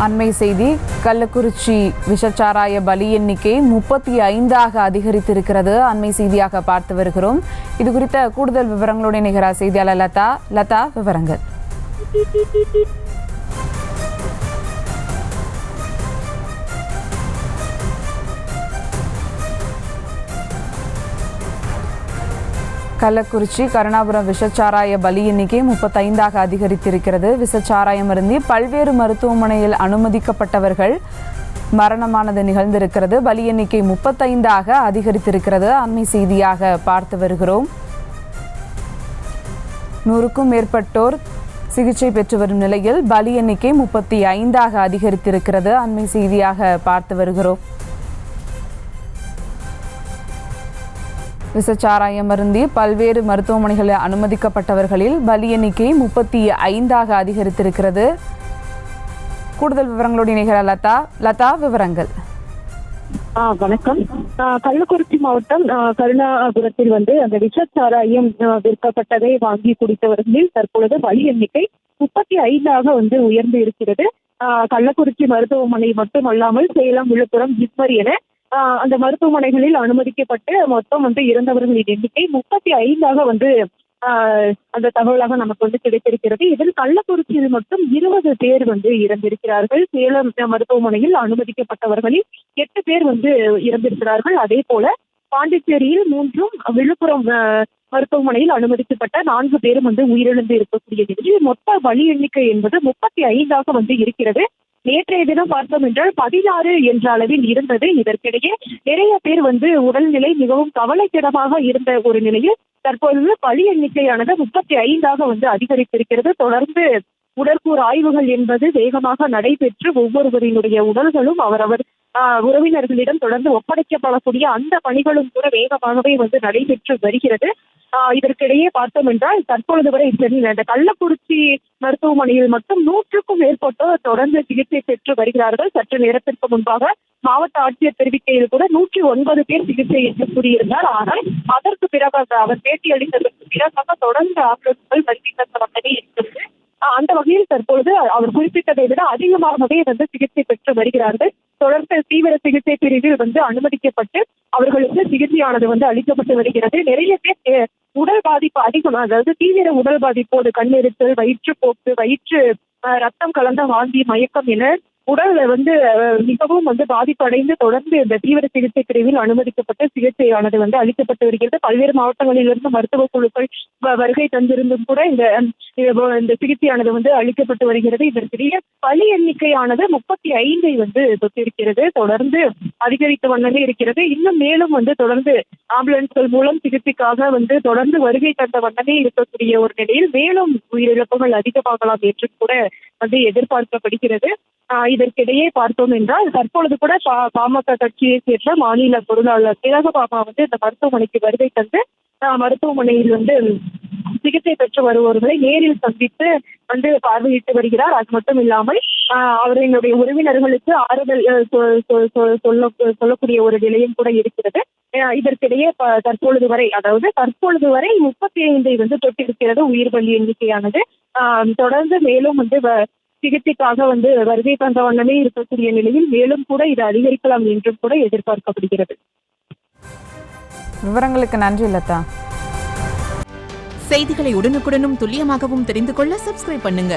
அண்மை செய்தி. கள்ளக்குறிச்சி விஷச்சாராய பலி எண்ணிக்கை 35 அதிகரித்திருக்கிறது. அண்மை செய்தியாக பார்த்து வருகிறோம். இது குறித்த கூடுதல் விவரங்களோடு இணைகிறார் செய்தியாளர் லதா. லதா, விவரங்கள். கள்ளக்குறிச்சி கருணாபுரம் விஷச்சாராய பலி எண்ணிக்கை 35 அதிகரித்திருக்கிறது. விஷச்சாராயம் அருந்தி பல்வேறு மருத்துவமனையில் அனுமதிக்கப்பட்டவர்கள் மரணமானது நிகழ்ந்திருக்கிறது. பலி எண்ணிக்கை 35 அதிகரித்திருக்கிறது. அண்மை செய்தியாக பார்த்து வருகிறோம். 100க்கும் மேற்பட்டோர் சிகிச்சை பெற்று வரும் நிலையில் பலி எண்ணிக்கை 35 அதிகரித்திருக்கிறது. அண்மை செய்தியாக பார்த்து வருகிறோம். விஷச்சாராயம் அருந்தி பல்வேறு மருத்துவமனைகளில் அனுமதிக்கப்பட்டவர்களில் பலி எண்ணிக்கை 35 அதிகரித்திருக்கிறது. கூடுதல் விவரங்களோடு இணைகிறார் லதா. லதா, விவரங்கள். வணக்கம். கள்ளக்குறிச்சி மாவட்டம் கருணாபுரத்தில் அந்த விஷச்சாராயம் விற்கப்பட்டதை வாங்கி குடித்தவர்களில் தற்பொழுது பலி எண்ணிக்கை 35 உயர்ந்து இருக்கிறது. கள்ளக்குறிச்சி மருத்துவமனை மட்டுமல்லாமல் சேலம், விழுப்புரம், ஜிப்மர் என அந்த மருத்துவமனைகளில் அனுமதிக்கப்பட்டு மொத்தம் இறந்தவர்களின் எண்ணிக்கை 35 அந்த தகவலாக நமக்கு கிடைத்திருக்கிறது. இதில் கள்ளக்குறிச்சியில் மட்டும் 20 பேர் இறந்திருக்கிறார்கள். சேலம் மருத்துவமனையில் அனுமதிக்கப்பட்டவர்களில் 8 பேர் இறந்திருக்கிறார்கள். அதே போல பாண்டிச்சேரியில் 3, விழுப்புரம் மருத்துவமனையில் அனுமதிக்கப்பட்ட 4 பேரும் உயிரிழந்து இருக்கக்கூடிய நிலையில் மொத்த பலி எண்ணிக்கை என்பது 35 இருக்கிறது. நேற்றைய தினம் பார்த்தோம் என்றால் 16 என்ற அளவில் இருந்தது. இதற்கிடையே நிறைய பேர் உடல்நிலை மிகவும் கவலைக்கிடமாக இருந்த ஒரு நிலையில் தற்போது பலி எண்ணிக்கையானது 35 அதிகரித்திருக்கிறது. தொடர்ந்து உடற்கூறு ஆய்வுகள் என்பது வேகமாக நடைபெற்று ஒவ்வொருவரினுடைய உடல்களும் அவரவர் உறவினர்களிடம் தொடர்ந்து ஒப்படைக்கப்படக்கூடிய அந்த பணிகளும் கூட வேகமாகவே நடைபெற்று வருகிறது. இதற்கிடையே பார்த்தோம் என்றால் தற்பொழுது வரை இந்த கள்ளக்குறிச்சி மருத்துவமனையில் மட்டும் 100க்கும் மேற்பட்டோர் தொடர்ந்து சிகிச்சை பெற்று வருகிறார்கள். சற்று நேரத்திற்கு முன்பாக மாவட்ட ஆட்சியர் தெரிவிக்கையில் கூட 109 பேர் சிகிச்சை என்று கூறியிருந்தார். ஆனால் அதற்கு பிறகு அவர் பேட்டியளித்ததற்கு பிறகாக தொடர்ந்து ஆம்புலன்ஸ்கள் வருகை தந்த வகையே இருக்கிறது. அந்த வகையில் தற்பொழுது அவர் குறிப்பிட்டதை விட அதிகமாகவே சிகிச்சை பெற்று வருகிறார்கள். தொடர்ந்து தீவிர சிகிச்சை பிரிவில் அனுமதிக்கப்பட்டு அவர்களுக்கு சிகிச்சையானது அளிக்கப்பட்டு வருகிறது. நிறைய பேர் உடல் பாதிப்பு அதிகம், அதாவது தீவிர உடல் பாதிப்போடு கண்ணெரிச்சல், வயிற்றுப்போக்கு, ரத்தம் கலந்த வாந்தி, மயக்கம் என உடல் மிகவும் பாதிப்படைந்து தொடர்ந்து இந்த தீவிர சிகிச்சை பிரிவில் அனுமதிக்கப்பட்ட சிகிச்சையானது அளிக்கப்பட்டு வருகிறது. பல்வேறு மாவட்டங்களிலிருந்து மருத்துவ குழுக்கள் வருகை தந்திருந்தும் கூட இந்த சிகிச்சையானது அளிக்கப்பட்டு வருகிறது. இதற்கிடையே பலி எண்ணிக்கையானது 35 தொட்டிருக்கிறது. தொடர்ந்து அதிகரித்த வண்ணமே இருக்கிறது. இன்னும் மேலும் தொடர்ந்து ஆம்புலன்ஸ்கள் மூலம் சிகிச்சைக்காக தொடர்ந்து வருகை தந்த வண்ணமே இருக்கக்கூடிய ஒரு நிலையில் மேலும் உயிரிழப்புகள் அதிகமாகலாம் என்று கூட எதிர்பார்க்கப்படுகிறது. இதற்கிடையே பார்த்தோம் என்றால் தற்பொழுது கூட பாமக கட்சியை சேர்ந்த மாநில பொருளாளர் திலகபாமா இந்த மருத்துவமனைக்கு வருகை தந்து மருத்துவமனையில் சிகிச்சை பெற்று வருபவர்களை நேரில் சந்தித்து பார்வையிட்டு வருகிறார். அது மட்டும் இல்லாமல் அவர்களுடைய உறவினர்களுக்கு ஆறுதல் சொல்லக்கூடிய ஒரு நிலையம் கூட இருக்கிறது. இதற்கிடையே தற்பொழுது வரை 35 தொட்டிருக்கிறது உயிர் பலி எண்ணிக்கையானது. தொடர்ந்து மேலும் சிகிச்சைக்காக வருகை தந்த வண்ணமே இருக்கக்கூடிய நிலையில் மேலும் கூட இது அதிகரிக்கலாம் என்றும் கூட எதிர்பார்க்கப்படுகிறது. விவரங்களுக்கு நன்றி லதா. செய்திகளை உடனுக்குடனும் துல்லியமாகவும் தெரிந்து கொள்ள சப்ஸ்கிரைப் பண்ணுங்க.